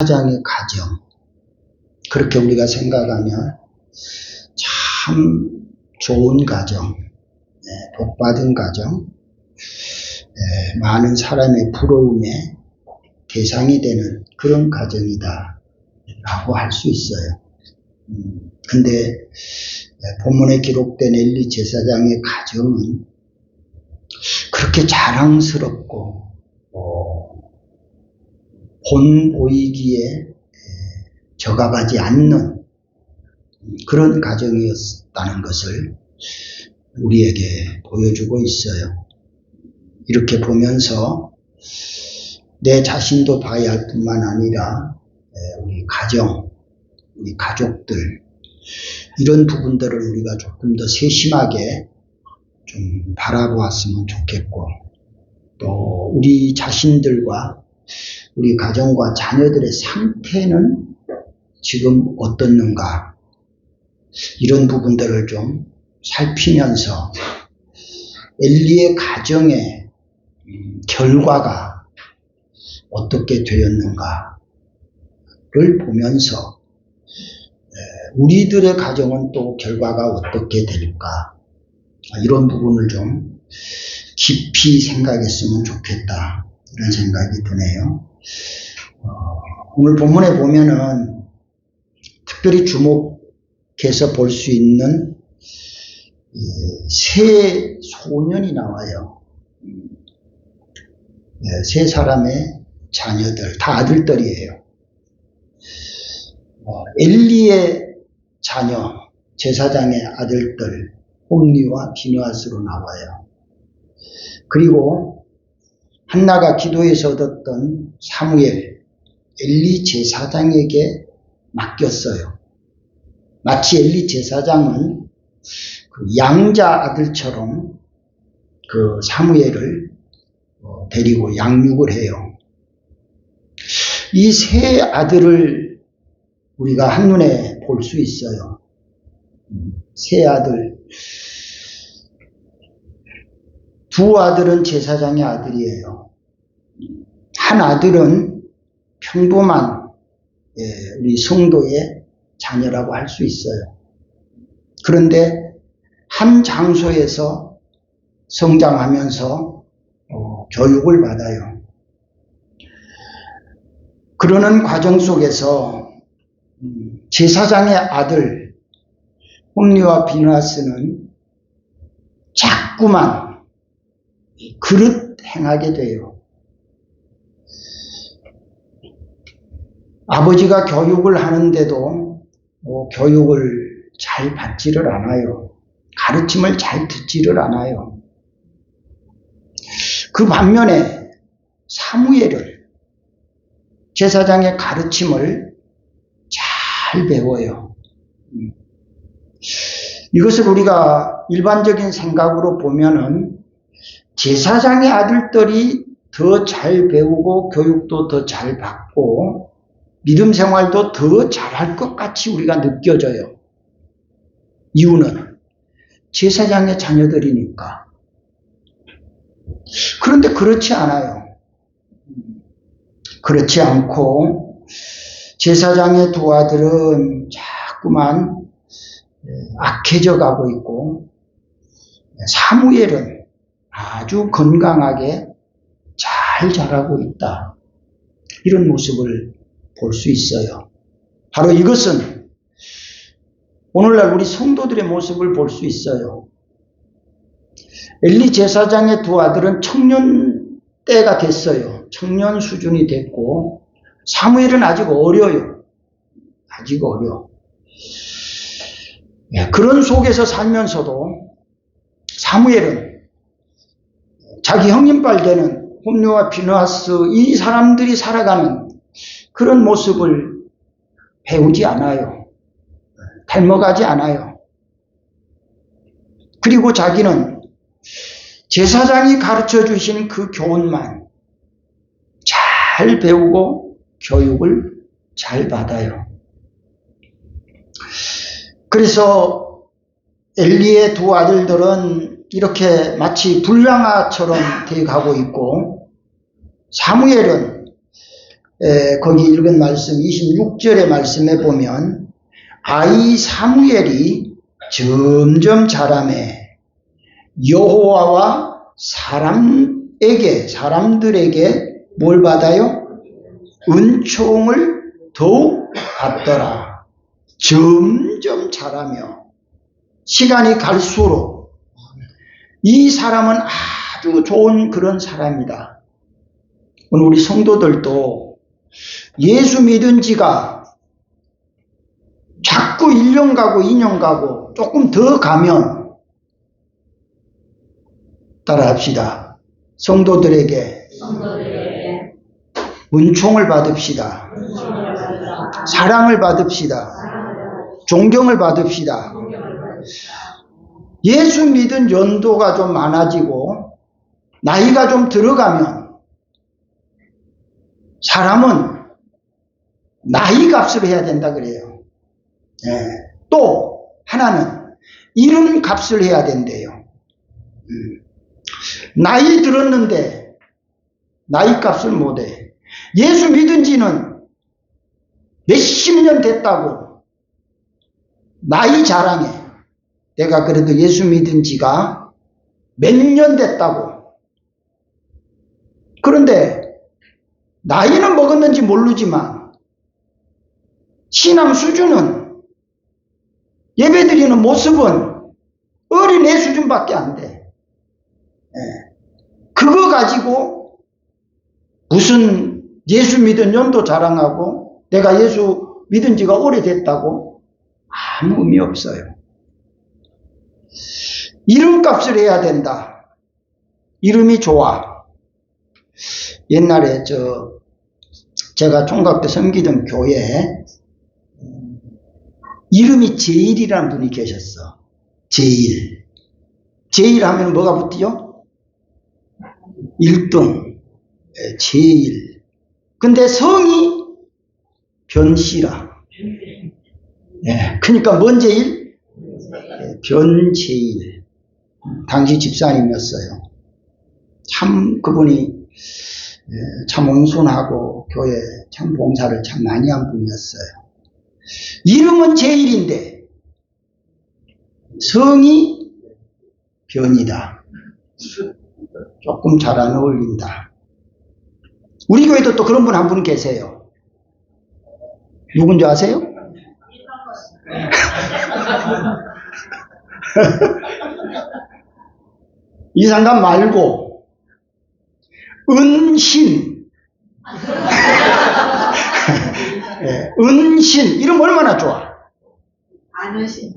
제사장의 가정, 그렇게 우리가 생각하면 참 좋은 가정, 복받은 가정, 많은 사람의 부러움의 대상이 되는 그런 가정이다 라고 할 수 있어요. 근데 본문에 기록된 엘리 제사장의 가정은 그렇게 자랑스럽고 본 보이기에 적합하지 않는 그런 가정이었다는 것을 우리에게 보여주고 있어요. 이렇게 보면서 내 자신도 봐야 할 뿐만 아니라 우리 가정, 우리 가족들, 이런 부분들을 우리가 조금 더 세심하게 좀 바라보았으면 좋겠고, 또 우리 자신들과 우리 가정과 자녀들의 상태는 지금 어떻는가, 이런 부분들을 좀 살피면서 엘리의 가정의 결과가 어떻게 되었는가를 보면서 우리들의 가정은 또 결과가 어떻게 될까, 이런 부분을 좀 깊이 생각했으면 좋겠다, 이런 생각이 드네요. 오늘 본문에 보면은 특별히 주목해서 볼 수 있는 세 소년이 나와요. 세 사람의 자녀들, 다 아들들이에요. 엘리의 자녀, 제사장의 아들들, 홈리와 비느하스로 나와요. 그리고 한나가 기도에서 얻었던 사무엘, 엘리 제사장에게 맡겼어요. 마치 엘리 제사장은 그 양자 아들처럼 그 사무엘을 데리고 양육을 해요. 이 세 아들을 우리가 한눈에 볼 수 있어요. 세 아들, 두 아들은 제사장의 아들이에요. 한 아들은 평범한 우리 성도의 자녀라고 할 수 있어요. 그런데 한 장소에서 성장하면서 교육을 받아요. 그러는 과정 속에서 제사장의 아들 홈리와 비느하스는 자꾸만 그릇 행하게 돼요. 아버지가 교육을 하는데도 교육을 잘 받지를 않아요. 가르침을 잘 듣지를 않아요. 그 반면에 사무엘을, 제사장의 가르침을 잘 배워요. 이것을 우리가 일반적인 생각으로 보면은 제사장의 아들들이 더 잘 배우고 교육도 더 잘 받고 믿음 생활도 더 잘할 것 같이 우리가 느껴져요. 이유는 제사장의 자녀들이니까. 그런데 그렇지 않아요. 그렇지 않고 제사장의 두 아들은 자꾸만 악해져 가고 있고, 사무엘은 아주 건강하게 잘 자라고 있다, 이런 모습을 볼 수 있어요. 바로 이것은 오늘날 우리 성도들의 모습을 볼 수 있어요. 엘리 제사장의 두 아들은 청년 때가 됐어요. 청년 수준이 됐고, 사무엘은 아직 어려요. 아직 어려. 그런 속에서 살면서도 사무엘은 자기 형님빨 되는 홈리와 비느하스, 이 사람들이 살아가는 그런 모습을 배우지 않아요. 닮아가지 않아요. 그리고 자기는 제사장이 가르쳐 주신 그 교훈만 잘 배우고 교육을 잘 받아요. 그래서 엘리의 두 아들들은 이렇게 마치 불량아처럼 되어가고 있고, 사무엘은 거기 읽은 말씀 26절의 말씀에 보면 아이 사무엘이 점점 자라매 여호와와 사람들에게 뭘 받아요? 은총을 더욱 받더라. 점점 자라며 시간이 갈수록 이 사람은 아주 좋은 그런 사람이다. 오늘 우리 성도들도 예수 믿은 지가 자꾸 1년 가고 2년 가고 조금 더 가면 따라합시다. 성도들에게 은총을 받읍시다. 사랑을 받읍시다. 존경을 받읍시다. 예수 믿은 연도가 좀 많아지고 나이가 좀 들어가면 사람은 나이 값을 해야 된다 그래요. 또 하나는 이름 값을 해야 된대요. 나이 들었는데 나이 값을 못해. 예수 믿은 지는 몇십 년 됐다고 나이 자랑해. 내가 그래도 예수 믿은 지가 몇 년 됐다고. 그런데 나이는 먹었는지 모르지만 신앙 수준은 예배드리는 모습은 어린애 수준밖에 안 돼. 그거 가지고 무슨 예수 믿은 연도 자랑하고 내가 예수 믿은 지가 오래됐다고 아무 의미 없어요. 이름값을 해야 된다. 이름이 좋아. 옛날에 제가 총각 때 섬기던 교회에 이름이 제일이라는 분이 계셨어. 제일. 제일 하면 뭐가 붙죠? 1등. 제일. 근데 성이 변씨라. 그러니까 뭔 제일? 변제일. 당시 집사님이었어요. 참 그분이 참 온순하고 교회 참 봉사를 참 많이 한 분이었어요. 이름은 제일인데 성이 변이다. 조금 잘 안 어울린다. 우리 교회도 또 그런 분 한 분 계세요. 누군지 아세요? 이상감 말고 은신. 은신 이름 얼마나 좋아. 안은신.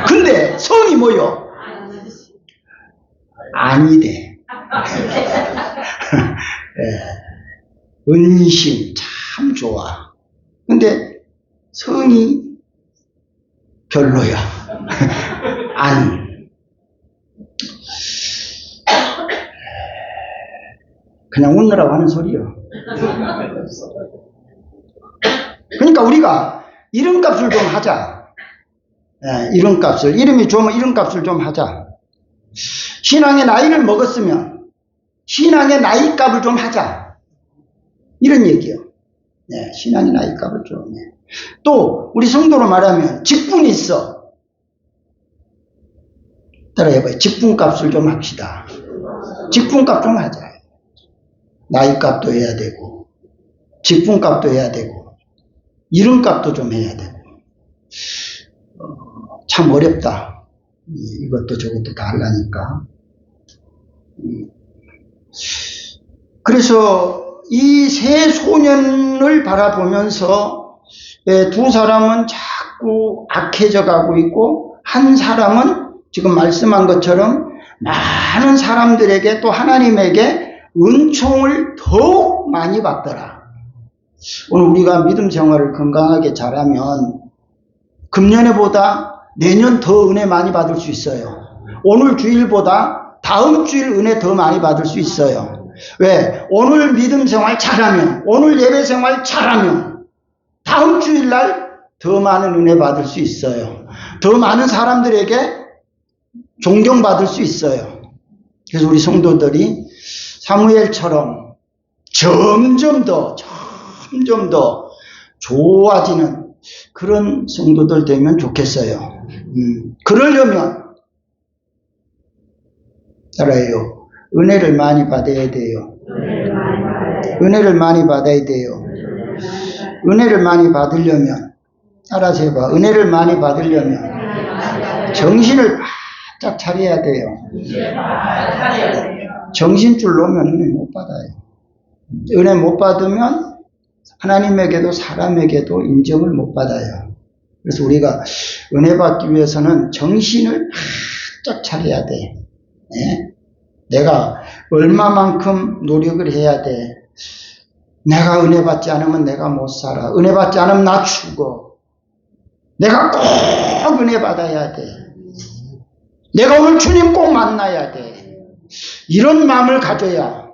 근데 성이 뭐요? 아니대. 은신 참 좋아. 근데 성이 별로야. 안. 그냥 웃느라고 하는 소리요. 그러니까 우리가 이름값을 좀 하자. 이름값을. 이름이 좋으면 이름값을 좀 하자. 신앙의 나이를 먹었으면 신앙의 나이값을 좀 하자. 이런 얘기요. 신앙의 나이값을 좀. 또 우리 성도로 말하면 직분이 있어. 따라해봐요. 직분값을 좀 합시다. 직분값 좀 하자. 나이값도 해야 되고 직분값도 해야 되고 이름값도 좀 해야 되고. 참 어렵다. 이것도 저것도 다 하려니까. 그래서 이 세 소년을 바라보면서 두 사람은 자꾸 악해져 가고 있고 한 사람은 지금 말씀한 것처럼 많은 사람들에게 또 하나님에게 은총을 더욱 많이 받더라. 오늘 우리가 믿음 생활을 건강하게 잘하면 금년에보다 내년 더 은혜 많이 받을 수 있어요. 오늘 주일보다 다음 주일 은혜 더 많이 받을 수 있어요. 왜? 오늘 믿음 생활 잘하면, 오늘 예배 생활 잘하면 다음 주일날 더 많은 은혜 받을 수 있어요. 더 많은 사람들에게 존경받을 수 있어요. 그래서 우리 성도들이 사무엘처럼 점점 더 점점 더 좋아지는 그런 성도들 되면 좋겠어요. 그러려면 알아요. 은혜를 많이 받아야 돼요. 은혜를 많이 받아야 돼요. 은혜를 많이 받으려면 따라서 해봐. 은혜를 많이 받으려면 정신을 바짝 차려야 돼요. 정신줄 놓으면 은혜 못 받아요. 은혜 못 받으면 하나님에게도 사람에게도 인정을 못 받아요. 그래서 우리가 은혜 받기 위해서는 정신을 바짝 차려야 돼. 네? 내가 얼마만큼 노력을 해야 돼. 내가 은혜 받지 않으면 내가 못 살아. 은혜 받지 않으면 나 죽어. 내가 꼭 은혜 받아야 돼. 내가 오늘 주님 꼭 만나야 돼. 이런 마음을 가져야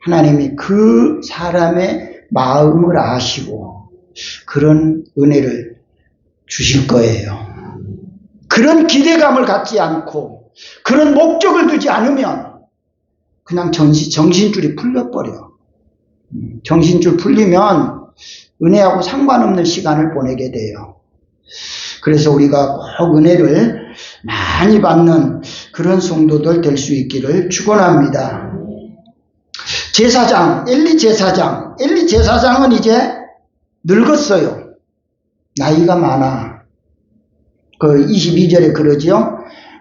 하나님이 그 사람의 마음을 아시고 그런 은혜를 주실 거예요. 그런 기대감을 갖지 않고 그런 목적을 두지 않으면 그냥 정신줄이 풀려버려. 정신줄 풀리면 은혜하고 상관없는 시간을 보내게 돼요. 그래서 우리가 꼭 은혜를 많이 받는 그런 성도들 될 수 있기를 축원합니다. 제사장, 엘리 제사장은 이제 늙었어요. 나이가 많아. 그 22절에 그러지요.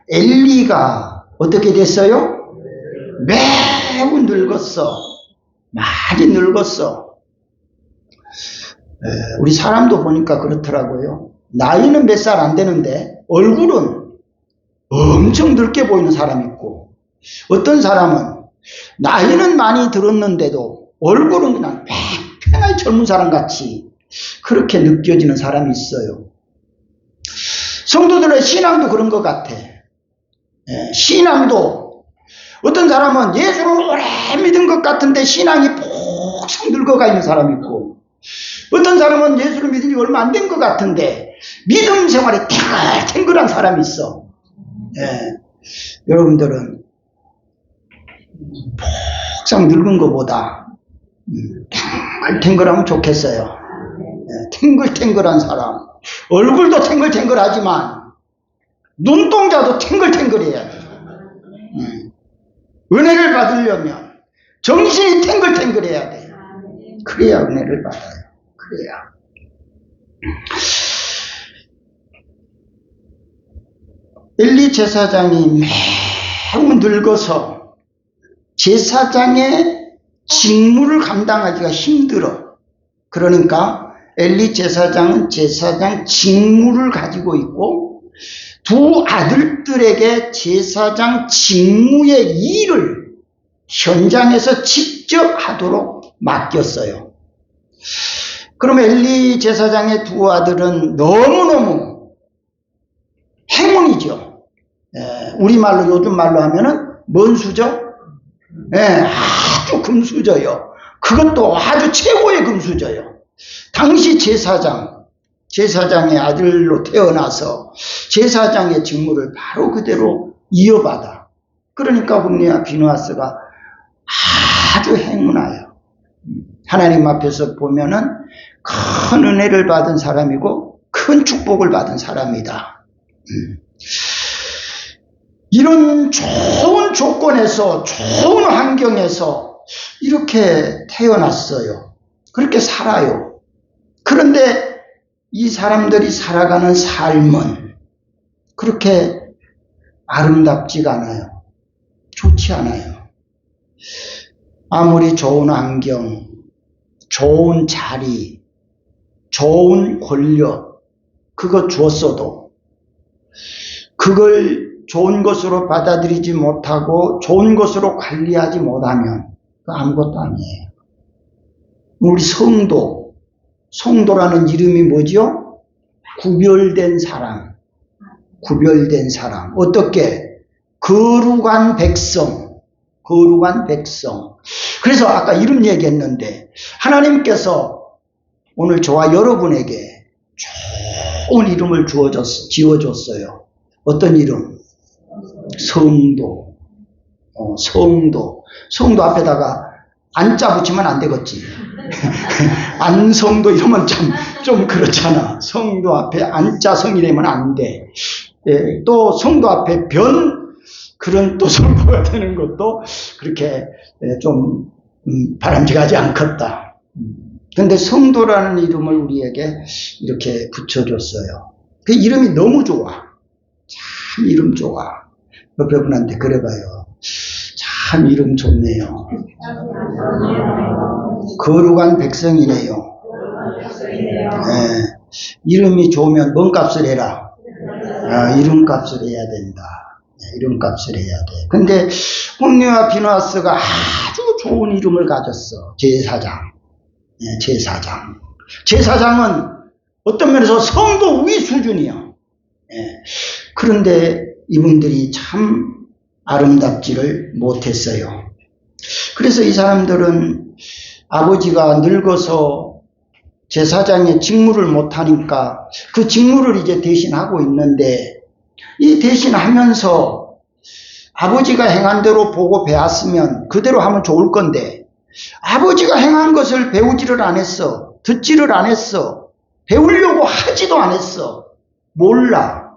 엘리가 어떻게 됐어요? 매우 늙었어. 많이 늙었어. 우리 사람도 보니까 그렇더라고요. 나이는 몇 살 안 되는데 얼굴은 엄청 늙게 보이는 사람이 있고, 어떤 사람은 나이는 많이 들었는데도 얼굴은 그냥 팽팽하게 젊은 사람 같이 그렇게 느껴지는 사람이 있어요. 성도들의 신앙도 그런 것 같아. 신앙도 어떤 사람은 예수를 오래 믿은 것 같은데 신앙이 폭삭 늙어가 있는 사람이 있고, 어떤 사람은 예수를 믿은 지 얼마 안 된 것 같은데 믿음 생활에 탱글탱글한 사람이 있어. 여러분들은 폭삭 늙은 것보다 탱글탱글하면 좋겠어요. 탱글탱글한 사람, 얼굴도 탱글탱글하지만 눈동자도 탱글탱글해야 돼. 은혜를 받으려면 정신이 탱글탱글해야 돼. 그래야 은혜를 받아요. 그래야. 엘리 제사장이 매우 늙어서 제사장의 직무를 감당하기가 힘들어. 그러니까 엘리 제사장은 제사장 직무를 가지고 있고 두 아들들에게 제사장 직무의 일을 현장에서 직접 하도록 맡겼어요. 그럼 엘리 제사장의 두 아들은 너무너무 행운이죠. 우리말로 요즘 말로 하면은 뭔 수저? 아주 금수저요. 그것도 아주 최고의 금수저요. 당시 제사장의 아들로 태어나서 제사장의 직무를 바로 그대로 이어받아. 그러니까 홈리와 비누아스가 아주 행운아요. 하나님 앞에서 보면은 큰 은혜를 받은 사람이고 큰 축복을 받은 사람이다. 이런 좋은 조건에서, 좋은 환경에서 이렇게 태어났어요. 그렇게 살아요. 그런데 이 사람들이 살아가는 삶은 그렇게 아름답지가 않아요. 좋지 않아요. 아무리 좋은 환경, 좋은 자리, 좋은 권력, 그거 주었어도 그걸 좋은 것으로 받아들이지 못하고 좋은 것으로 관리하지 못하면 아무것도 아니에요. 우리 성도라는 이름이 뭐죠? 구별된 사람. 어떻게? 거룩한 백성. 그래서 아까 이름 얘기했는데 하나님께서 오늘 저와 여러분에게 좋은 이름을 지어줬어요. 어떤 이름? 성도 앞에다가 안자 붙이면 안 되겠지. 안성도 이러면 좀 그렇잖아. 성도 앞에 안자 성이 되면 안 돼. 예, 또 성도 앞에 그런 또 성도가 되는 것도 그렇게 좀 바람직하지 않겠다. 근데 성도라는 이름을 우리에게 이렇게 붙여줬어요. 그 이름이 너무 좋아. 참 이름 좋아. 옆에 분한테 그래봐요. 참 이름 좋네요. 거룩한 백성이네요. 네. 이름이 좋으면 뭔 값을 해라? 이름값을 해야 된다. 이름값을 해야 돼. 근데 홈리와 비누아스가 아주 좋은 이름을 가졌어. 제사장. 제사장. 제사장은 어떤 면에서 성도 위 수준이야. 그런데 이분들이 참 아름답지를 못했어요. 그래서 이 사람들은 아버지가 늙어서 제사장의 직무를 못하니까 그 직무를 이제 대신하고 있는데, 이 대신하면서 아버지가 행한 대로 보고 배웠으면 그대로 하면 좋을 건데, 아버지가 행한 것을 배우지를 안 했어. 듣지를 안 했어. 배우려고 하지도 안 했어. 몰라.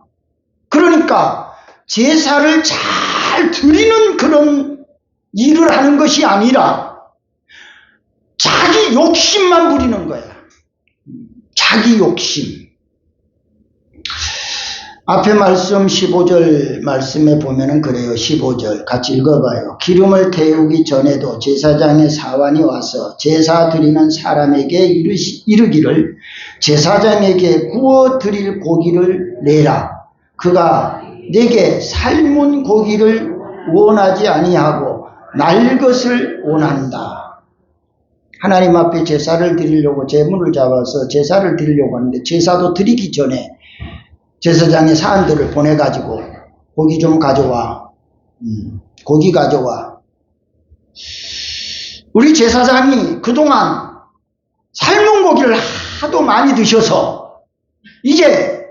그러니까 제사를 잘 드리는 그런 일을 하는 것이 아니라 자기 욕심만 부리는 거야. 자기 욕심. 앞에 말씀 15절 말씀에 보면은 그래요. 15절 같이 읽어봐요. 기름을 태우기 전에도 제사장의 사환이 와서 제사 드리는 사람에게 이르기를 제사장에게 구워 드릴 고기를 내라. 그가 내게 삶은 고기를 원하지 아니하고 날 것을 원한다. 하나님 앞에 제사를 드리려고 제물을 잡아서 제사를 드리려고 하는데, 제사도 드리기 전에 제사장의 사람들을 보내가지고 고기 좀 가져와. 고기 가져와. 우리 제사장이 그동안 삶은 고기를 하도 많이 드셔서 이제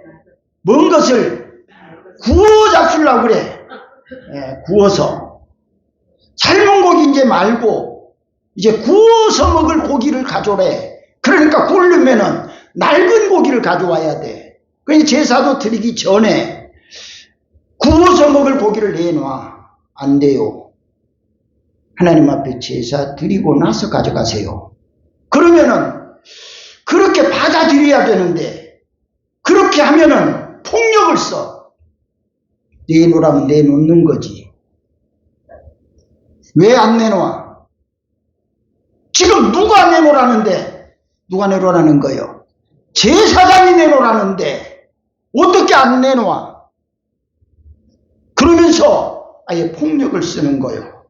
먼 것을 구워 잡수려고 그래. 구워서. 삶은 고기 이제 말고 이제 구워서 먹을 고기를 가져오래. 그러니까 구우려면은 낡은 고기를 가져와야 돼. 그러니까 제사도 드리기 전에 구워서 먹을 고기를 내놔. 안 돼요. 하나님 앞에 제사 드리고 나서 가져가세요. 그러면은 그렇게 받아들여야 되는데, 그렇게 하면은 폭력을 써. 내놓으라면 내놓는 거지. 왜 안 내놓아? 지금 누가 내놓으라는데? 누가 내놓으라는 거예요? 제사장이 내놓으라는데 어떻게 안 내놓아? 그러면서 아예 폭력을 쓰는 거예요.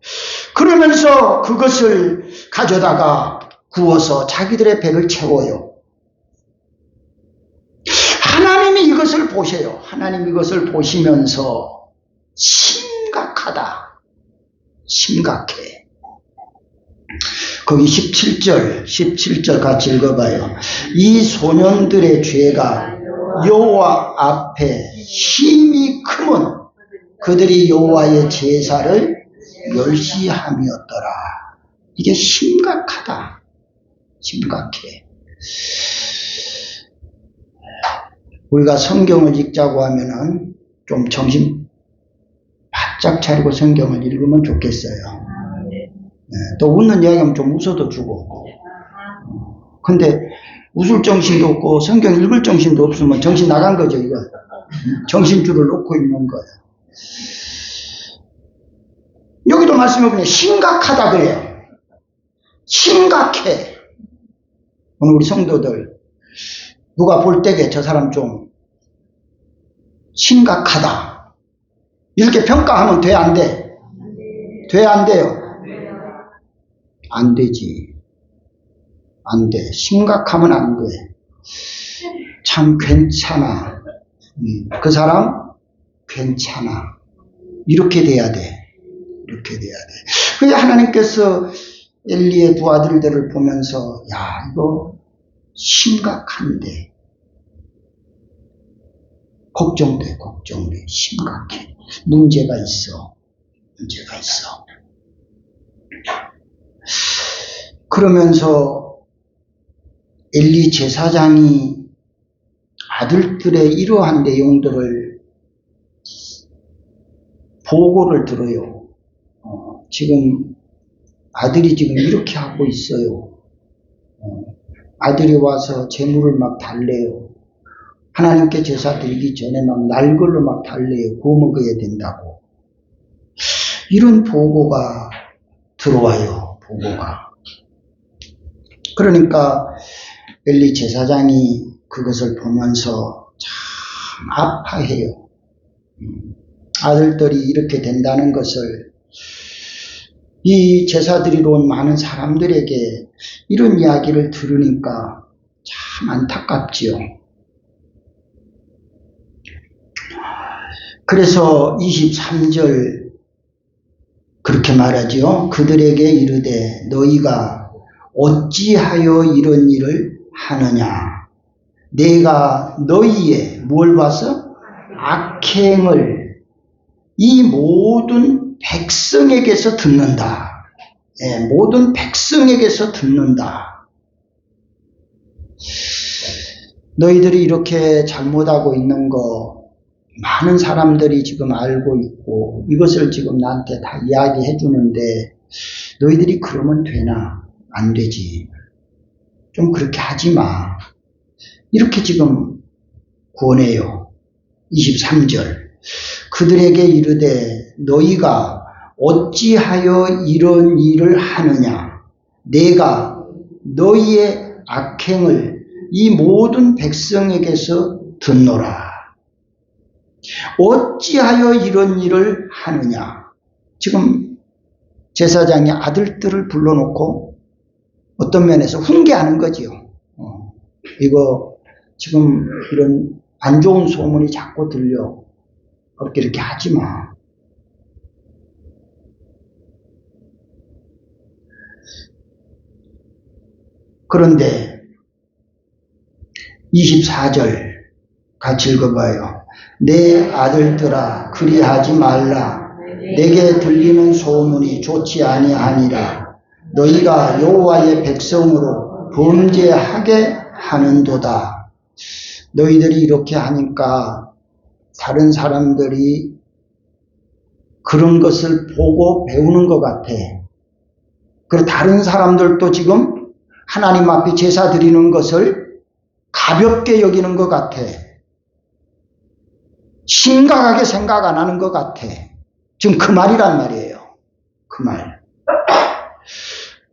그러면서 그것을 가져다가 구워서 자기들의 배를 채워요. 하나님이 이것을 보세요. 하나님 이것을 보시면서 심각하다. 심각해. 거기 17절 같이 읽어봐요. 이 소년들의 죄가 여호와 앞에 힘이 크면 그들이 여호와의 제사를 멸시함이었더라. 이게 심각하다. 심각해. 우리가 성경을 읽자고 하면은 좀 정신 바짝 차리고 성경을 읽으면 좋겠어요. 또 웃는 이야기하면 좀 웃어도 주고. 근데 웃을 정신도 없고 성경 읽을 정신도 없으면 정신 나간 거죠, 이거. 정신줄을 놓고 있는 거예요. 여기도 말씀해 보면 심각하다 그래요. 심각해. 오늘 우리 성도들 누가 볼 때에 저 사람 좀 심각하다. 이렇게 평가하면 돼, 안 돼? 돼, 안 돼요? 안 되지. 안 돼. 심각하면 안 돼. 참 괜찮아. 그 사람 괜찮아. 이렇게 돼야 돼. 이렇게 돼야 돼. 그게 하나님께서 엘리의 두 아들들을 보면서 야, 이거 심각한데. 걱정돼. 심각해. 문제가 있어. 그러면서 엘리 제사장이 아들들의 이러한 내용들을 보고를 들어요. 지금 아들이 지금 이렇게 하고 있어요. 아들이 와서 재물을 막 달래요. 하나님께 제사 드리기 전에 막 날걸로 막 달래요. 구워 먹어야 된다고. 이런 보고가 들어와요. 보고가. 그러니까 엘리 제사장이 그것을 보면서 참 아파해요. 아들들이 이렇게 된다는 것을 이 제사 드리러 온 많은 사람들에게 이런 이야기를 들으니까 참 안타깝지요. 그래서 23절 그렇게 말하지요. 그들에게 이르되 너희가 어찌하여 이런 일을 하느냐. 내가 너희의 뭘 봐서? 악행을 이 모든 백성에게서 듣는다. 모든 백성에게서 듣는다. 너희들이 이렇게 잘못하고 있는 거 많은 사람들이 지금 알고 있고 이것을 지금 나한테 다 이야기해 주는데 너희들이 그러면 되나? 안 되지. 좀 그렇게 하지 마. 이렇게 지금 권해요. 23절. 그들에게 이르되 너희가 어찌하여 이런 일을 하느냐. 내가 너희의 악행을 이 모든 백성에게서 듣노라. 어찌하여 이런 일을 하느냐. 지금 제사장이 아들들을 불러놓고 어떤 면에서 훈계하는 거지요. 이거 지금 이런 안 좋은 소문이 자꾸 들려. 그렇게 이렇게 하지 마. 그런데 24절 같이 읽어봐요. 내 아들들아 그리하지 말라. 내게 들리는 소문이 좋지 아니하니라. 너희가 여호와의 백성으로 범죄하게 하는도다. 너희들이 이렇게 하니까 다른 사람들이 그런 것을 보고 배우는 것 같아. 그리고 다른 사람들도 지금 하나님 앞에 제사 드리는 것을 가볍게 여기는 것 같아. 심각하게 생각 안 하는 것 같아. 지금 그 말이란 말이에요. 그 말.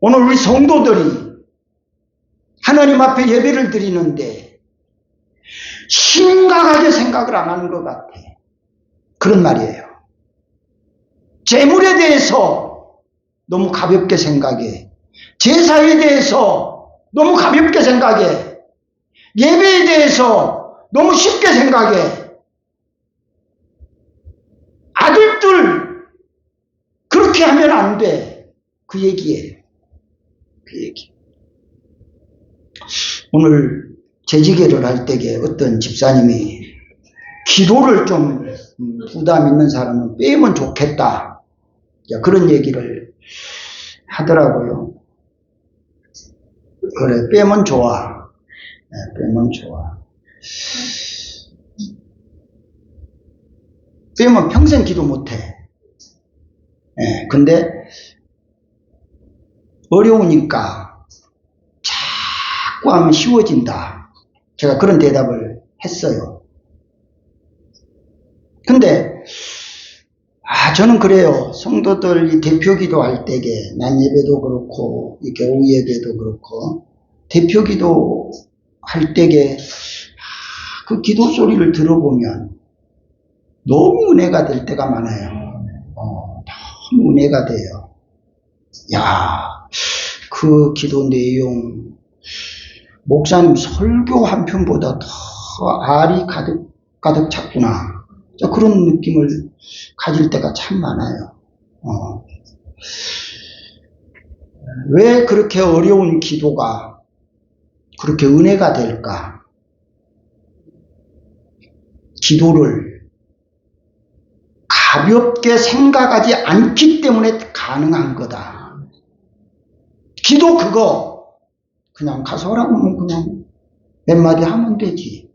오늘 우리 성도들이 하나님 앞에 예배를 드리는데 심각하게 생각을 안 하는 것 같아. 그런 말이에요. 재물에 대해서 너무 가볍게 생각해. 제사에 대해서 너무 가볍게 생각해. 예배에 대해서 너무 쉽게 생각해. 아들들 그렇게 하면 안 돼. 그 얘기예요. 그 얘기. 오늘 재지계를 할 때에 어떤 집사님이 기도를 좀 부담 있는 사람은 빼면 좋겠다. 그런 얘기를 하더라고요. 그래, 빼면 좋아. 빼면 좋아. 빼면 평생 기도 못해. 근데 어려우니까 자꾸 하면 쉬워진다. 제가 그런 대답을 했어요. 근데 저는 그래요. 성도들 대표기도 할 때에 난 예배도 그렇고 이렇게 오후 예배도 그렇고 대표기도 할 때에 그 기도 소리를 들어보면 너무 은혜가 될 때가 많아요. 너무 은혜가 돼요. 그 기도 내용 목사님 설교 한 편보다 더 알이 가득 찼구나. 그런 느낌을 가질 때가 참 많아요. 왜 그렇게 어려운 기도가 그렇게 은혜가 될까? 기도를 가볍게 생각하지 않기 때문에 가능한 거다. 기도 그거 그냥 가서 하라고 하면 그냥 몇 마디 하면 되지.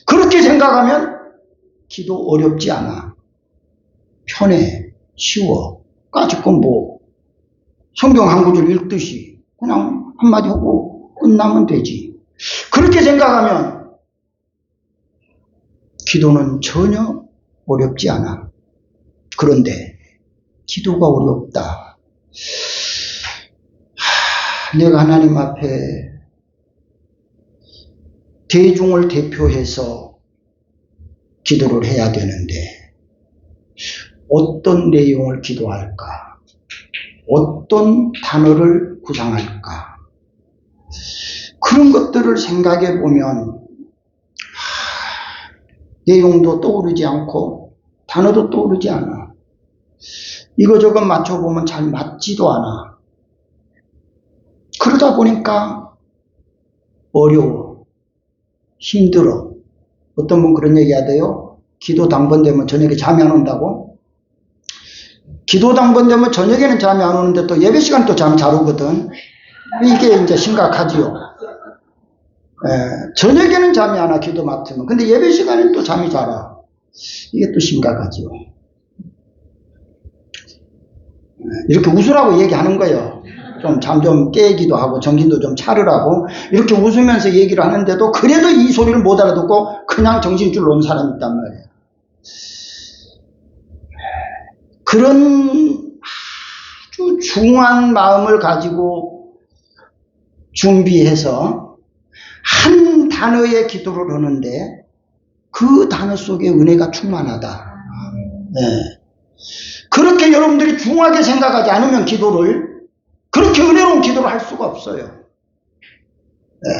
그렇게 생각하면 기도 어렵지 않아. 편해, 쉬워. 까짓건 뭐 성경 한 구절 읽듯이 그냥 한마디 하고 끝나면 되지. 그렇게 생각하면 기도는 전혀 어렵지 않아. 그런데 기도가 어렵다. 내가 하나님 앞에 대중을 대표해서 기도를 해야 되는데 어떤 내용을 기도할까? 어떤 단어를 구상할까? 그런 것들을 생각해 보면 내용도 떠오르지 않고 단어도 떠오르지 않아. 이거저거 맞춰보면 잘 맞지도 않아. 그러다 보니까 어려워. 힘들어. 어떤 분 그런 얘기 하대요. 기도 당번되면 저녁에 잠이 안 온다고? 기도 당번되면 저녁에는 잠이 안 오는데 또 예배 시간 또 잠이 잘 오거든. 이게 이제 심각하지요. 저녁에는 잠이 안 와, 기도 맡으면. 근데 예배 시간에는 또 잠이 잘 와. 이게 또 심각하지요. 이렇게 웃으라고 얘기하는 거예요. 좀 잠 좀 깨기도 하고 정신도 좀 차르라고 이렇게 웃으면서 얘기를 하는데도 그래도 이 소리를 못 알아듣고 그냥 정신줄 놓은 사람이 있단 말이에요. 그런 아주 중한 마음을 가지고 준비해서 한 단어의 기도를 하는데 그 단어 속에 은혜가 충만하다. 네. 그렇게 여러분들이 중하게 생각하지 않으면 기도를 그렇게 은혜로운 기도를 할 수가 없어요. 네.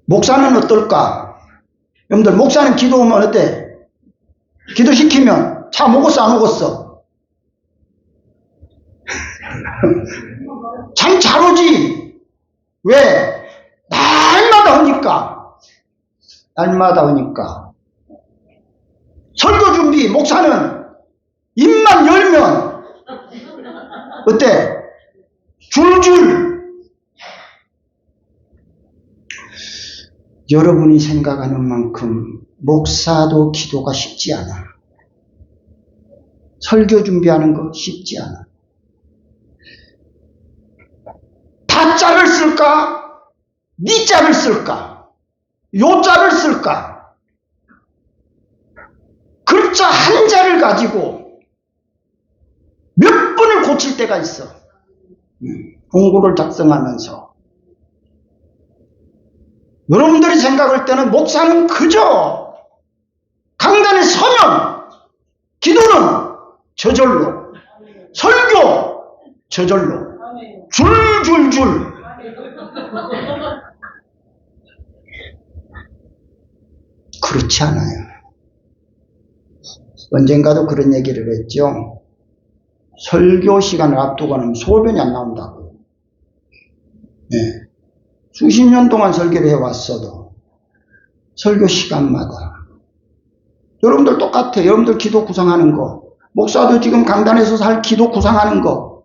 목사는 어떨까? 여러분들 목사는 기도하면 어때? 기도시키면 차 먹었어 안 먹었어? 참 잘 오지. 왜? 날마다 하니까. 날마다 하니까. 설교 준비 목사는 입만 열면 어때? 줄줄. 여러분이 생각하는 만큼 목사도 기도가 쉽지 않아. 설교 준비하는 거 쉽지 않아. 다자를 쓸까? 니자를 쓸까? 요자를 쓸까? 글자 한 자를 가지고 몇 번을 고칠 때가 있어. 공고를 작성하면서. 여러분들이 생각할 때는 목사는 그저 강단에 서면 기도는 저절로, 설교 저절로, 줄줄줄. 그렇지 않아요. 언젠가도 그런 얘기를 했죠. 설교 시간을 앞두고는 소변이 안 나온다고요. 네. 수십 년 동안 설교를 해왔어도 설교 시간마다 여러분들 똑같아요. 여러분들 기도 구상하는 거, 목사도 지금 강단에서 할 기도 구상하는 거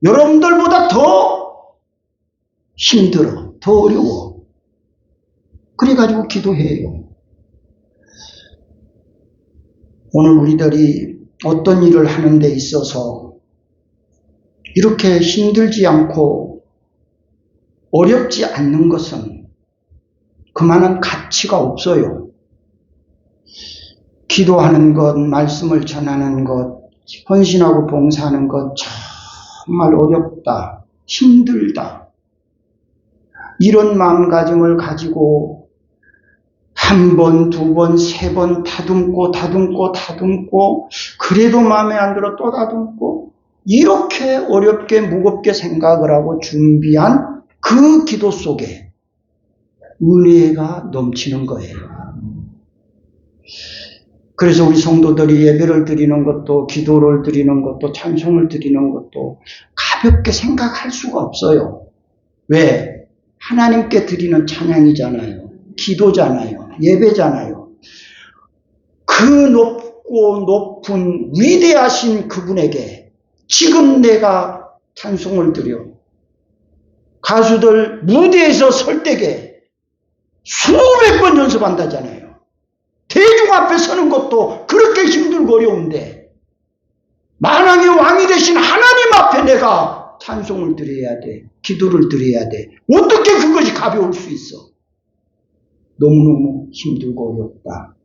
여러분들보다 더 힘들어, 더 어려워. 그래가지고 기도해요. 오늘 우리들이 어떤 일을 하는 데 있어서 이렇게 힘들지 않고 어렵지 않는 것은 그만한 가치가 없어요. 기도하는 것, 말씀을 전하는 것, 헌신하고 봉사하는 것 정말 어렵다, 힘들다. 이런 마음가짐을 가지고 한 번, 두 번, 세 번 다듬고 그래도 마음에 안 들어 또 다듬고 이렇게 어렵게 무겁게 생각을 하고 준비한 그 기도 속에 은혜가 넘치는 거예요. 그래서 우리 성도들이 예배를 드리는 것도 기도를 드리는 것도 찬송을 드리는 것도 가볍게 생각할 수가 없어요. 왜? 하나님께 드리는 찬양이잖아요. 기도잖아요. 예배잖아요. 그 높고 높은 위대하신 그분에게 지금 내가 찬송을 드려. 가수들 무대에서 설 때에 수백 번 연습한다잖아요. 대중 앞에 서는 것도 그렇게 힘들고 어려운데 만왕의 왕이 되신 하나님 앞에 내가 찬송을 드려야 돼. 기도를 드려야 돼. 어떻게 그것이 가벼울 수 있어? 너무너무 힘들고 어렵다.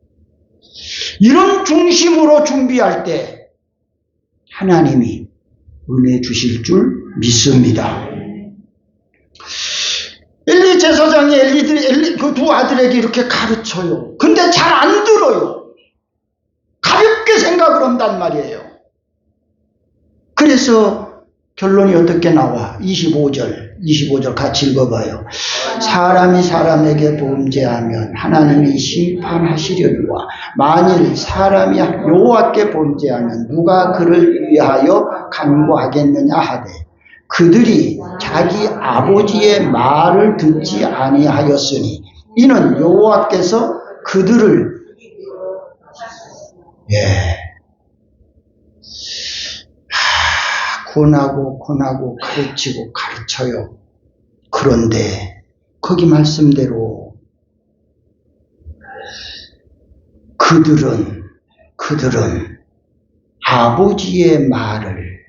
이런 중심으로 준비할 때 하나님이 은혜 주실 줄 믿습니다. 엘리 제사장이 그 두 아들에게 이렇게 가르쳐요. 근데 잘 안 들어요. 가볍게 생각을 한단 말이에요. 그래서 결론이 어떻게 나와? 25절 같이 읽어봐요. 사람이 사람에게 범죄하면 하나님이 심판하시려니와 만일 사람이 여호와께 범죄하면 누가 그를 위하여 간구하겠느냐 하되 그들이 자기 아버지의 말을 듣지 아니하였으니 이는 여호와께서 그들을 권하고 가르치고 가르쳐요. 그런데 거기 말씀대로 그들은 아버지의 말을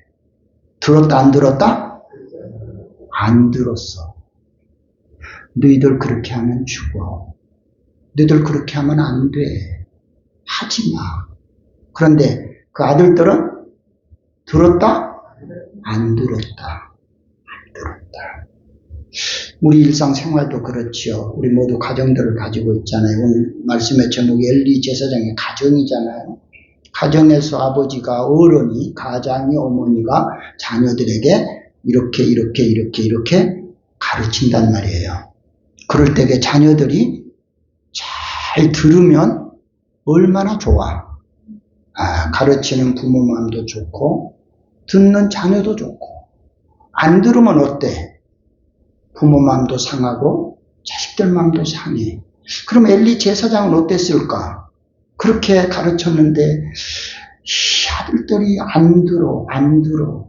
들었다 안 들었다? 안 들었어. 너희들 그렇게 하면 죽어. 너희들 그렇게 하면 안 돼. 하지 마. 그런데 그 아들들은 들었다? 안 들었다. 우리 일상생활도 그렇지요. 우리 모두 가정들을 가지고 있잖아요. 오늘 말씀의 제목이 엘리 제사장의 가정이잖아요. 가정에서 아버지가 어른이 가장이 어머니가 자녀들에게 이렇게 가르친단 말이에요. 그럴 때에 자녀들이 잘 들으면 얼마나 좋아. 가르치는 부모 마음도 좋고 듣는 자녀도 좋고 안 들으면 어때? 부모 마음도 상하고 자식들 마음도 상해. 그럼 엘리 제사장은 어땠을까? 그렇게 가르쳤는데 이 아들들이 안 들어.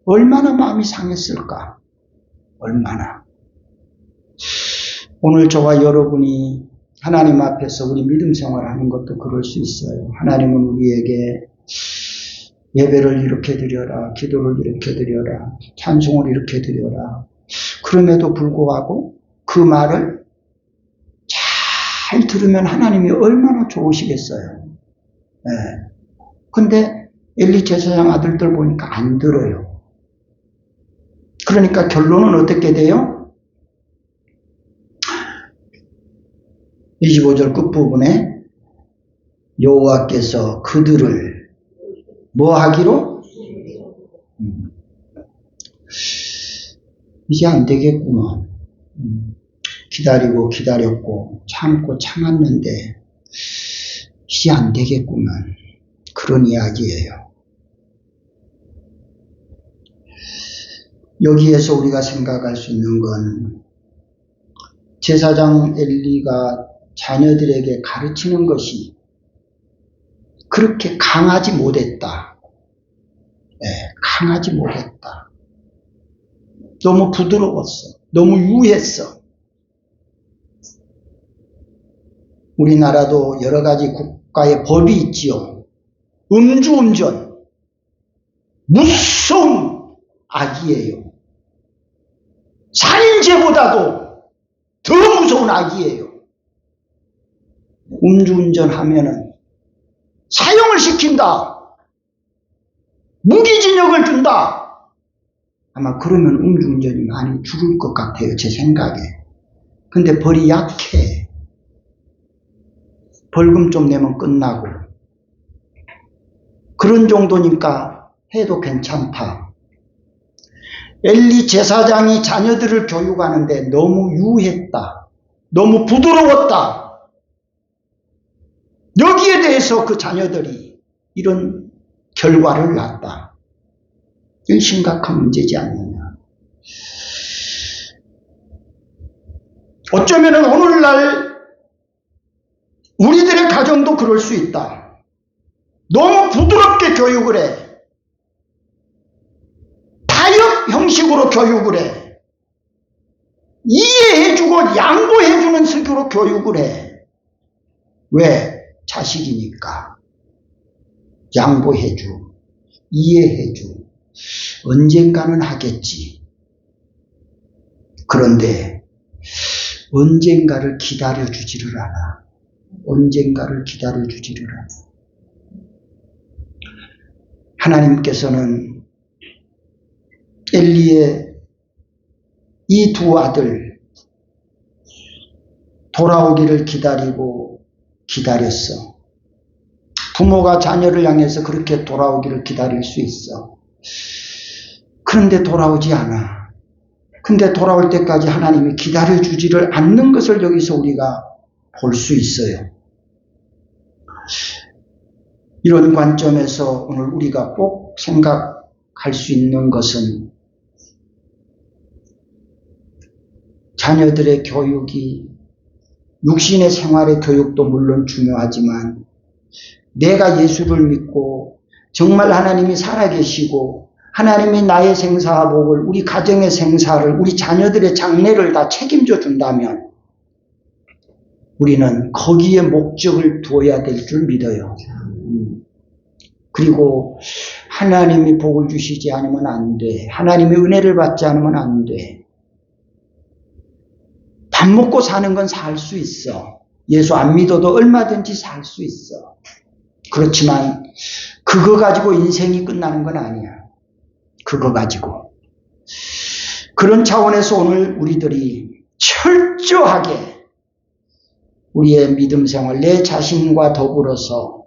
얼마나 마음이 상했을까? 얼마나. 오늘 저와 여러분이 하나님 앞에서 우리 믿음 생활하는 것도 그럴 수 있어요. 하나님은 우리에게 예배를 이렇게 드려라, 기도를 이렇게 드려라, 찬송을 이렇게 드려라. 그럼에도 불구하고 그 말을 잘 들으면 하나님이 얼마나 좋으시겠어요. 근데 엘리 제사장 아들들 보니까 안 들어요. 그러니까 결론은 어떻게 돼요? 25절 끝부분에 여호와께서 그들을 뭐 하기로? 이제 안 되겠구만. 기다렸고 참았는데 이제 안 되겠구만. 그런 이야기예요. 여기에서 우리가 생각할 수 있는 건 제사장 엘리가 자녀들에게 가르치는 것이 그렇게 강하지 못했다. 강하지 못했다. 너무 부드러웠어. 너무 유했어. 우리나라도 여러 가지 국가의 법이 있지요. 음주운전. 무서운 악이에요. 살인죄보다도 더 무서운 악이에요. 음주운전 하면은 사형을 시킨다. 무기징역을 준다. 아마 그러면 음주운전이 많이 줄을 것 같아요. 제 생각에. 근데 벌이 약해. 벌금 좀 내면 끝나고. 그런 정도니까 해도 괜찮다. 엘리 제사장이 자녀들을 교육하는데 너무 유했다. 너무 부드러웠다. 여기에 대해서 그 자녀들이 이런 결과를 낳았다. 이건 심각한 문제지 않느냐. 어쩌면 오늘날 우리들의 가정도 그럴 수 있다. 너무 부드럽게 교육을 해. 다 형식으로 교육을 해. 이해해주고 양보해주는 식으로 교육을 해. 왜? 자식이니까. 양보해주, 이해해주. 언젠가는 하겠지. 그런데 언젠가를 기다려주지를 않아. 언젠가를 기다려주지를 않아. 하나님께서는 엘리의 이 두 아들 돌아오기를 기다리고 기다렸어. 부모가 자녀를 향해서 그렇게 돌아오기를 기다릴 수 있어. 그런데 돌아오지 않아. 근데 돌아올 때까지 하나님이 기다려주지를 않는 것을 여기서 우리가 볼 수 있어요. 이런 관점에서 오늘 우리가 꼭 생각할 수 있는 것은 자녀들의 교육이 육신의 생활의 교육도 물론 중요하지만 내가 예수를 믿고 정말 하나님이 살아계시고 하나님이 나의 생사와 복을 우리 가정의 생사를 우리 자녀들의 장래를 다 책임져 준다면 우리는 거기에 목적을 두어야 될 줄 믿어요. 그리고 하나님이 복을 주시지 않으면 안 돼. 하나님의 은혜를 받지 않으면 안 돼. 밥 먹고 사는 건 살 수 있어. 예수 안 믿어도 얼마든지 살 수 있어. 그렇지만 그거 가지고 인생이 끝나는 건 아니야. 그거 가지고. 그런 차원에서 오늘 우리들이 철저하게 우리의 믿음 생활, 내 자신과 더불어서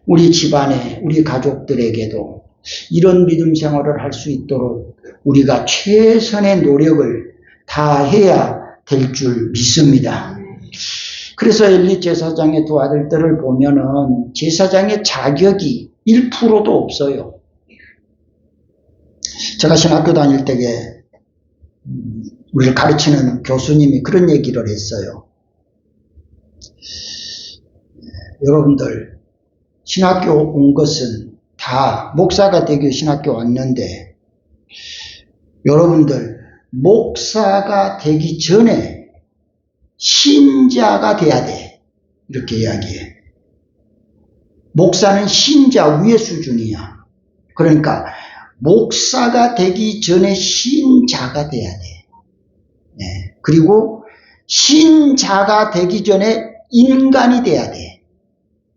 우리 집안에, 우리 가족들에게도 이런 믿음 생활을 할 수 있도록 우리가 최선의 노력을 다해야 될 줄 믿습니다. 그래서 엘리 제사장의 두 아들들을 보면은 제사장의 자격이 1%도 없어요. 제가 신학교 다닐 때에 우리를 가르치는 교수님이 그런 얘기를 했어요. 여러분들 신학교 온 것은 다 목사가 되기 신학교 왔는데 여러분들 목사가 되기 전에 신자가 돼야 돼. 이렇게 이야기해. 목사는 신자 위의 수준이야. 그러니까 목사가 되기 전에 신자가 돼야 돼. 네. 그리고 신자가 되기 전에 인간이 돼야 돼.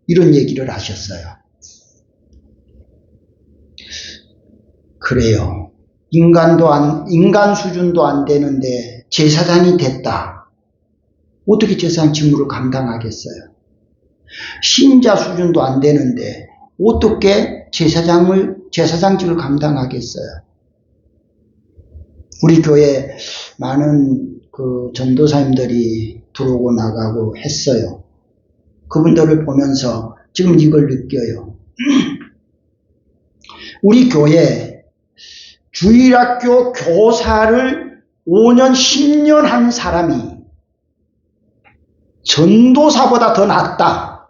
이런 얘기를 하셨어요. 그래요. 인간 수준도 안 되는데 제사장이 됐다. 어떻게 제사장 직무를 감당하겠어요? 신자 수준도 안 되는데 어떻게 제사장직을 감당하겠어요? 우리 교회 많은 전도사님들이 들어오고 나가고 했어요. 그분들을 보면서 지금 이걸 느껴요. 우리 교회 주일학교 교사를 5년, 10년 한 사람이 전도사보다 더 낫다.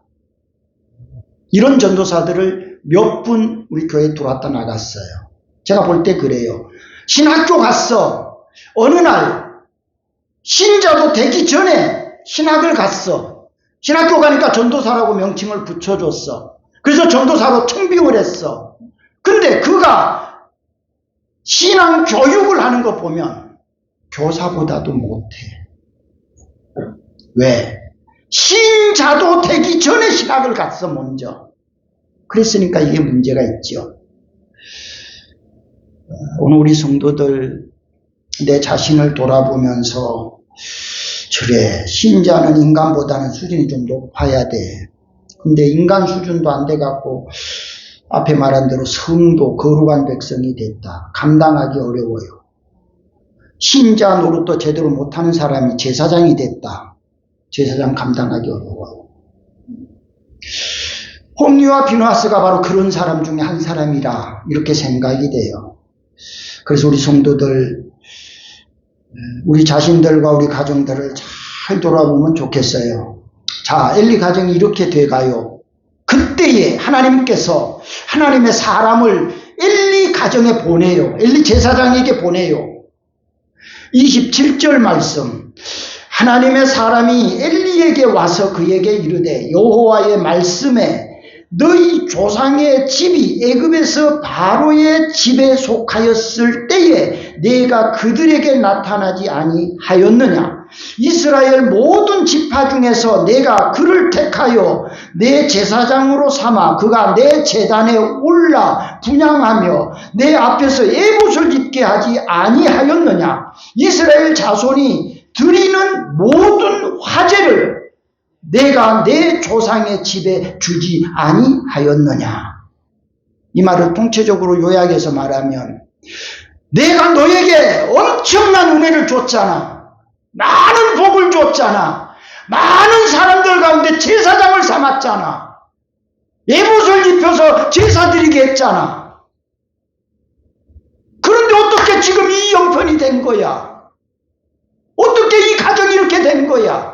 이런 전도사들을 몇 분 우리 교회에 들어왔다 나갔어요. 제가 볼 때 그래요. 신학교 갔어. 어느 날 신자도 되기 전에 신학을 갔어. 신학교 가니까 전도사라고 명칭을 붙여줬어. 그래서 전도사로 청빙을 했어. 근데 그가 신앙 교육을 하는 거 보면 교사보다도 못해. 왜? 신자도 되기 전에 신학을 갔어 먼저. 그랬으니까 이게 문제가 있죠. 오늘 우리 성도들 내 자신을 돌아보면서 그래, 신자는 인간보다는 수준이 좀 높아야 돼. 근데 인간 수준도 안 돼갖고 앞에 말한 대로 성도, 거룩한 백성이 됐다. 감당하기 어려워요. 신자 노릇도 제대로 못하는 사람이 제사장이 됐다. 제사장 감당하기 어려워요. 홍리와 비누아스가 바로 그런 사람 중에 한 사람이라 이렇게 생각이 돼요. 그래서 우리 성도들 우리 자신들과 우리 가정들을 잘 돌아보면 좋겠어요. 자, 엘리 가정이 이렇게 돼가요. 그때에 하나님께서 하나님의 사람을 엘리 가정에 보내요. 엘리 제사장에게 보내요. 27절 말씀. 하나님의 사람이 엘리에게 와서 그에게 이르되 여호와의 말씀에 너희 조상의 집이 애굽에서 바로의 집에 속하였을 때에 내가 그들에게 나타나지 아니하였느냐. 이스라엘 모든 지파 중에서 내가 그를 택하여 내 제사장으로 삼아 그가 내 제단에 올라 분향하며 내 앞에서 에봇을 입게 하지 아니하였느냐. 이스라엘 자손이 드리는 모든 화제를 내가 내 조상의 집에 주지 아니하였느냐. 이 말을 통째적으로 요약해서 말하면 내가 너에게 엄청난 은혜를 줬잖아. 많은 복을 줬잖아. 많은 사람들 가운데 제사장을 삼았잖아. 에봇을 입혀서 제사 드리게 했잖아. 그런데 어떻게 지금 이 형편이 된 거야? 어떻게 이 가정이 이렇게 된 거야?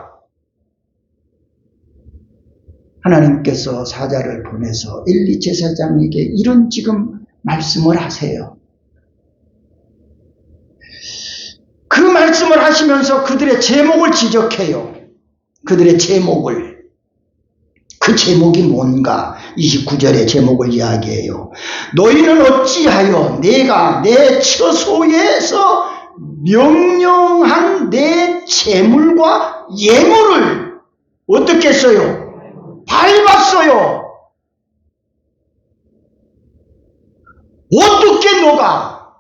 하나님께서 사자를 보내서 엘리 제사장에게 이런 지금 말씀을 하세요. 그 말씀을 하시면서 그들의 제목을 지적해요. 그들의 제목을. 그 제목이 뭔가 29절의 제목을 이야기해요. 너희는 어찌하여 내가 내 처소에서 명령한 내 재물과 예물을 어떻게 했어요? 밟았어요. 어떻게 너가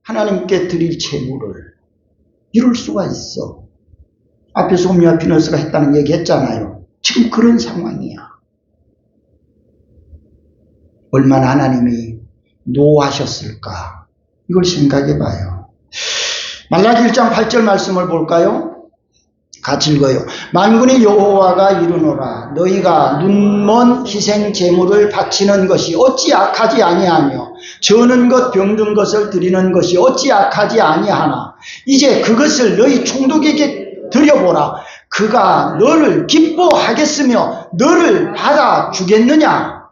하나님께 드릴 재물을 이룰 수가 있어? 앞에서 홈리와 피너스가 했다는 얘기 했잖아요. 지금 그런 상황이야. 얼마나 하나님이 노하셨을까? 이걸 생각해 봐요. 말라기 1장 8절 말씀을 볼까요? 같이 읽어요. 만군의 여호와가 이르노라. 너희가 눈먼 희생 제물을 바치는 것이 어찌 악하지 아니하며 저는 것 병든 것을 드리는 것이 어찌 악하지 아니하나. 이제 그것을 너희 총독에게 드려보라. 그가 너를 기뻐하겠으며 너를 받아주겠느냐.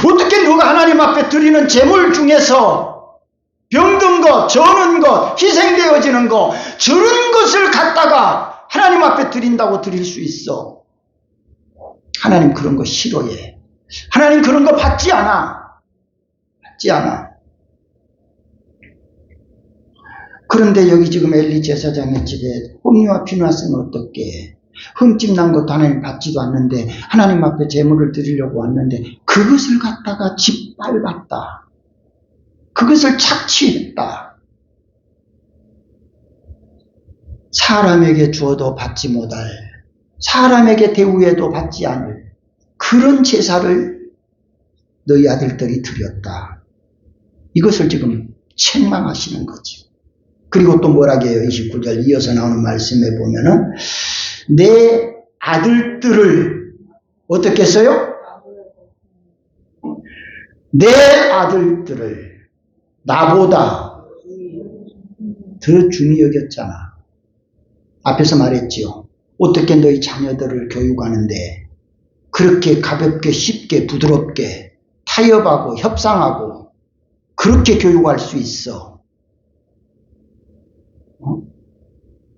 어떻게 너가 하나님 앞에 드리는 제물 중에서 병든 것, 저는 것, 희생되어지는 것, 저런 것을 갖다가 하나님 앞에 드린다고 드릴 수 있어? 하나님 그런 거 싫어해. 하나님 그런 거 받지 않아. 받지 않아. 그런데 여기 지금 엘리 제사장의 집에 홈리와 피누아스는 어떻게 해? 흠집 난 것도 하나님 받지도 않는데 하나님 앞에 제물을 드리려고 왔는데 그것을 갖다가 짓밟았다. 그것을 착취했다. 사람에게 주어도 받지 못할, 사람에게 대우해도 받지 않을 그런 제사를 너희 아들들이 드렸다. 이것을 지금 책망하시는 거죠. 그리고 또 뭐라고 해요? 29절 이어서 나오는 말씀에 보면은 내 아들들을 어떻게 했어요? 내 아들들을 나보다 더 중히 여겼잖아. 앞에서 말했지요. 어떻게 너희 자녀들을 교육하는데 그렇게 가볍게 쉽게 부드럽게 타협하고 협상하고 그렇게 교육할 수 있어.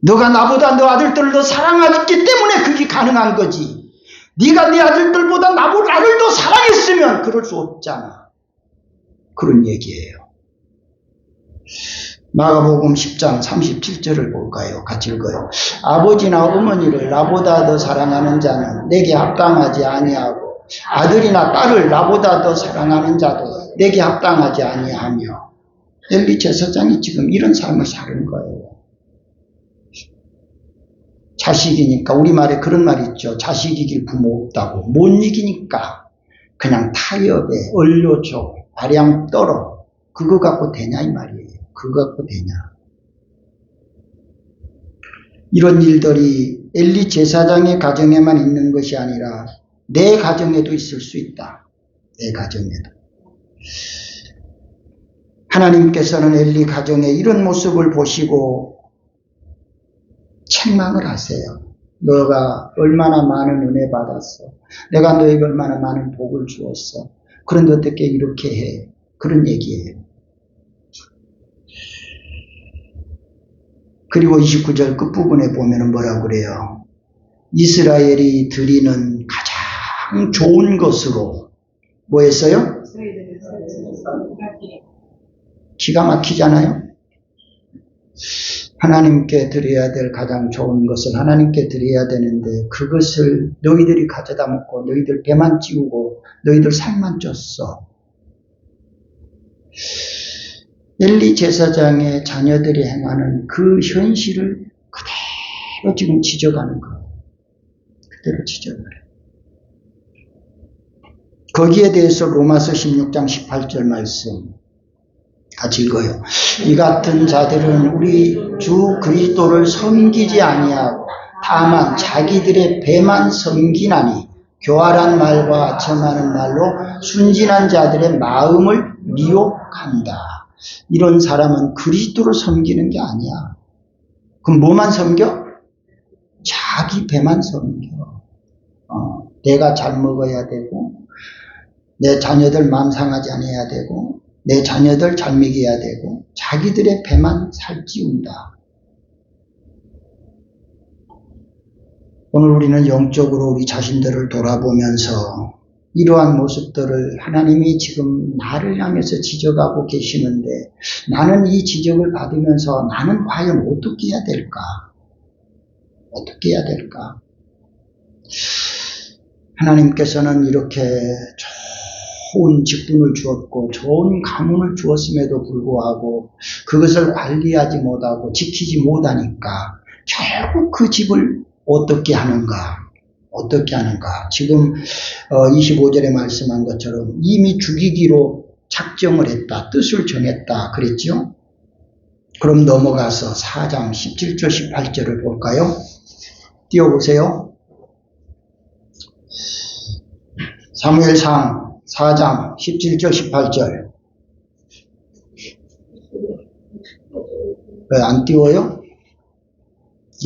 너가 나보다 너 아들들을 더 사랑하기 때문에 그게 가능한 거지. 네가 네 아들들보다 나를 더 사랑했으면 그럴 수 없잖아. 그런 얘기예요. 마가복음 10장 37절을 볼까요? 같이 읽어요. 아버지나 어머니를 나보다 더 사랑하는 자는 내게 합당하지 아니하고 아들이나 딸을 나보다 더 사랑하는 자도 내게 합당하지 아니하며. 엘리 제사장이 지금 이런 삶을 사는 거예요. 자식이니까 우리말에 그런 말 있죠. 자식 이길 부모 없다고. 못 이기니까 그냥 타협에 얼려줘 아량 떨어. 그거 갖고 되냐 이 말이에요. 그거 갖고 되냐. 이런 일들이 엘리 제사장의 가정에만 있는 것이 아니라 내 가정에도 있을 수 있다. 내 가정에도. 하나님께서는 엘리 가정의 이런 모습을 보시고 책망을 하세요. 너가 얼마나 많은 은혜 받았어. 내가 너에게 얼마나 많은 복을 주었어. 그런데 어떻게 이렇게 해? 그런 얘기예요. 그리고 29절 끝부분에 보면 뭐라고 그래요? 이스라엘이 드리는 가장 좋은 것으로 뭐 했어요? 기가 막히잖아요? 하나님께 드려야 될 가장 좋은 것을 하나님께 드려야 되는데 그것을 너희들이 가져다 먹고 너희들 배만 찌우고 너희들 살만 쪘어. 엘리 제사장의 자녀들이 행하는 그 현실을 그대로 지금 지적하는 거예요. 그대로 지적을 해요. 거기에 대해서 로마서 16장 18절 말씀 같이 읽어요. 이 같은 자들은 우리 주 그리스도를 섬기지 아니하고 다만 자기들의 배만 섬기나니 교활한 말과 점하는 말로 순진한 자들의 마음을 미혹한다. 이런 사람은 그리스도를 섬기는 게 아니야. 그럼 뭐만 섬겨? 자기 배만 섬겨. 내가 잘 먹어야 되고 내 자녀들 마음 상하지 않아야 되고 내 자녀들 잘 먹여야 되고 자기들의 배만 살찌운다. 오늘 우리는 영적으로 우리 자신들을 돌아보면서 이러한 모습들을 하나님이 지금 나를 향해서 지적하고 계시는데 나는 이 지적을 받으면서 나는 과연 어떻게 해야 될까? 어떻게 해야 될까? 하나님께서는 이렇게 좋은 직분을 주었고 좋은 가문을 주었음에도 불구하고 그것을 관리하지 못하고 지키지 못하니까 결국 그 집을 어떻게 하는가? 어떻게 하는가? 지금 25절에 말씀한 것처럼 이미 죽이기로 작정을 했다. 뜻을 정했다. 그랬죠? 그럼 넘어가서 4장 17절 18절을 볼까요? 띄워보세요. 사무엘상 4장 17절 18절. 왜 안 띄워요?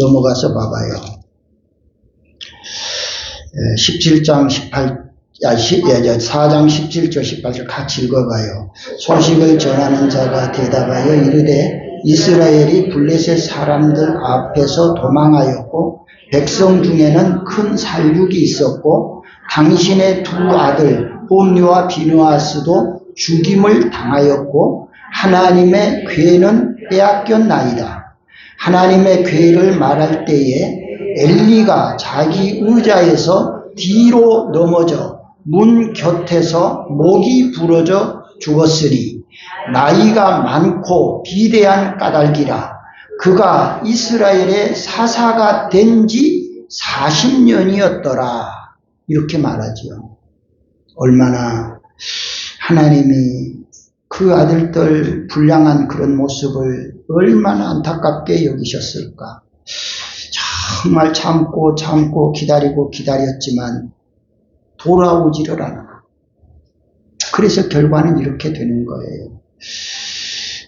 넘어가서 봐봐요. 17장 4장 17절 18절 같이 읽어봐요. 소식을 전하는 자가 대답하여 이르되 이스라엘이 블레셋 사람들 앞에서 도망하였고 백성 중에는 큰 살육이 있었고 당신의 두 아들 홈리와 비느하스도 죽임을 당하였고 하나님의 궤는 빼앗겼나이다. 하나님의 궤를 말할 때에 엘리가 자기 의자에서 뒤로 넘어져 문 곁에서 목이 부러져 죽었으니 나이가 많고 비대한 까닭이라. 그가 이스라엘의 사사가 된 지 40년이었더라. 이렇게 말하지요. 얼마나 하나님이 그 아들들 불량한 그런 모습을 얼마나 안타깝게 여기셨을까. 정말 참고 기다렸지만 돌아오지를 않아. 그래서 결과는 이렇게 되는 거예요.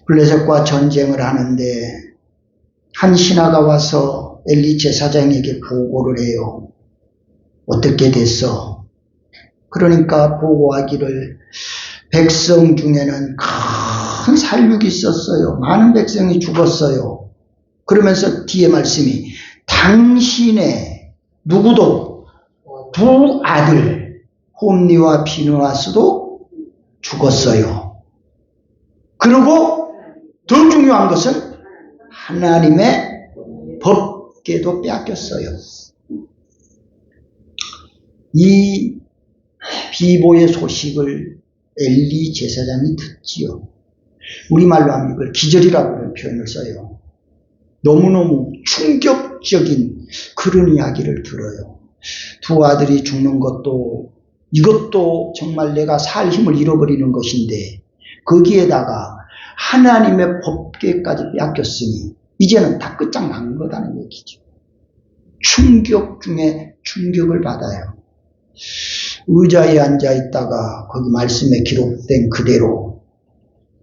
블레셋과 전쟁을 하는데 한 신하가 와서 엘리 제사장에게 보고를 해요. 어떻게 됐어? 그러니까 보고하기를 백성 중에는 큰 살육이 있었어요. 많은 백성이 죽었어요. 그러면서 뒤에 말씀이 당신의 누구도 두 아들 홈리와 비느하스도 죽었어요. 그리고 더 중요한 것은 하나님의 법궤도 빼앗겼어요. 이 비보의 소식을 엘리 제사장이 듣지요. 우리말로 하면 이걸 기절이라고 표현을 써요. 너무너무 충격적인 그런 이야기를 들어요. 두 아들이 죽는 것도 이것도 정말 내가 살 힘을 잃어버리는 것인데 거기에다가 하나님의 법궤까지 빼앗겼으니 이제는 다 끝장난 거다는 얘기죠. 충격 중에 충격을 받아요. 의자에 앉아 있다가 거기 말씀에 기록된 그대로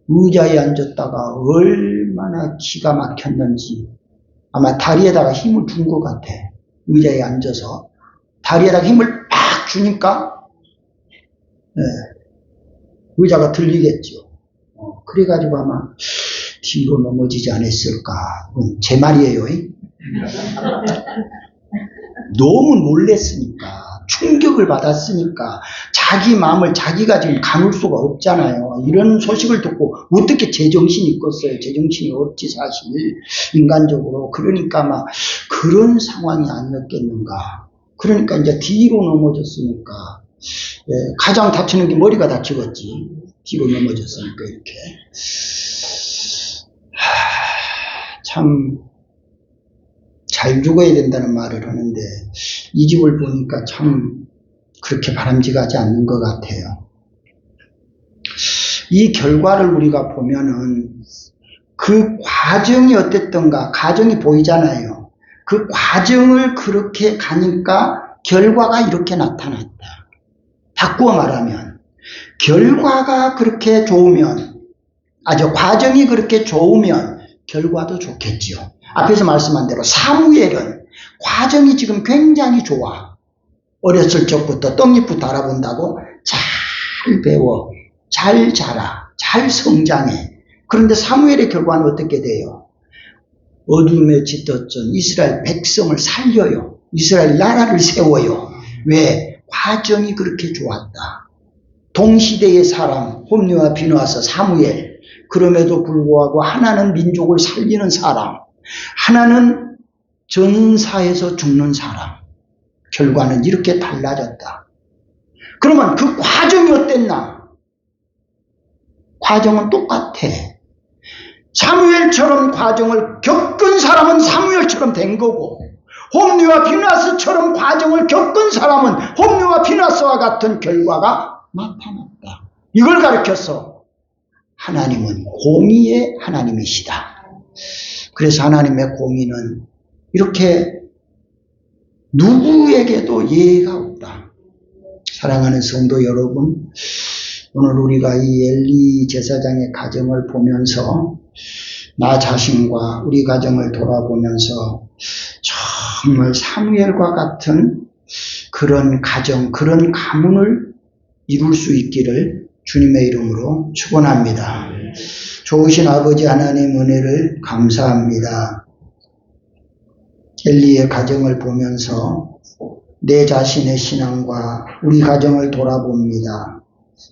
의자에 앉았다가 얼마나 기가 막혔는지 아마 다리에다가 힘을 준 것 같아. 의자에 앉아서 다리에다가 힘을 팍 주니까 의자가 들리겠죠. 그래가지고 아마 뒤로 넘어지지 않았을까. 제 말이에요. 너무 놀랬으니까, 충격을 받았으니까, 자기 마음을 자기가 지금 가눌 수가 없잖아요. 이런 소식을 듣고 어떻게 제정신이 껐어요. 제정신이 없지, 사실. 인간적으로. 그러니까 막 그런 상황이 아니었겠는가. 그러니까 이제 뒤로 넘어졌으니까, 가장 다치는 게 머리가 다치겠지. 뒤로 넘어졌으니까, 이렇게. 참, 잘 죽어야 된다는 말을 하는데, 이 집을 보니까 참 그렇게 바람직하지 않는 것 같아요. 이 결과를 우리가 보면은 그 과정이 어땠던가, 과정이 보이잖아요. 그 과정을 그렇게 가니까 결과가 이렇게 나타났다. 바꾸어 말하면, 결과가 그렇게 좋으면, 과정이 그렇게 좋으면 결과도 좋겠지요. 앞에서 말씀한 대로 사무엘은 과정이 지금 굉장히 좋아. 어렸을 적부터 떡잎부터 알아본다고 잘 배워, 잘 자라, 잘 성장해. 그런데 사무엘의 결과는 어떻게 돼요? 어둠에 짙었던 이스라엘 백성을 살려요. 이스라엘 나라를 세워요. 왜? 과정이 그렇게 좋았다. 동시대의 사람, 홈리와 비느하스, 사무엘. 그럼에도 불구하고 하나는 민족을 살리는 사람, 하나는 전사에서 죽는 사람. 결과는 이렇게 달라졌다. 그러면 그 과정이 어땠나? 과정은 똑같아. 사무엘처럼 과정을 겪은 사람은 사무엘처럼 된 거고, 홈리와 비느하스처럼 과정을 겪은 사람은 홈리와 비느하스와 같은 결과가 나타났다. 이걸 가르쳐서 하나님은 공의의 하나님이시다. 그래서 하나님의 공의는 이렇게 누구에게도 예의가 없다. 사랑하는 성도 여러분, 오늘 우리가 이 엘리 제사장의 가정을 보면서 나 자신과 우리 가정을 돌아보면서 정말 사무엘과 같은 그런 가정, 그런 가문을 이룰 수 있기를 주님의 이름으로 축원합니다. 좋으신 아버지 하나님 은혜를 감사합니다. 엘리의 가정을 보면서 내 자신의 신앙과 우리 가정을 돌아봅니다.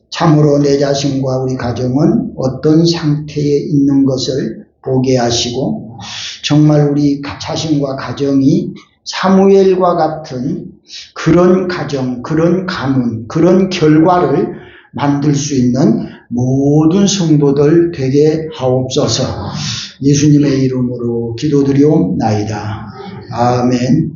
참으로 내 자신과 우리 가정은 어떤 상태에 있는 것을 보게 하시고, 정말 우리 자신과 가정이 사무엘과 같은 그런 가정, 그런 가문, 그런 결과를 만들 수 있는 모든 성도들 되게 하옵소서. 예수님의 이름으로 기도드리옵나이다. 아멘.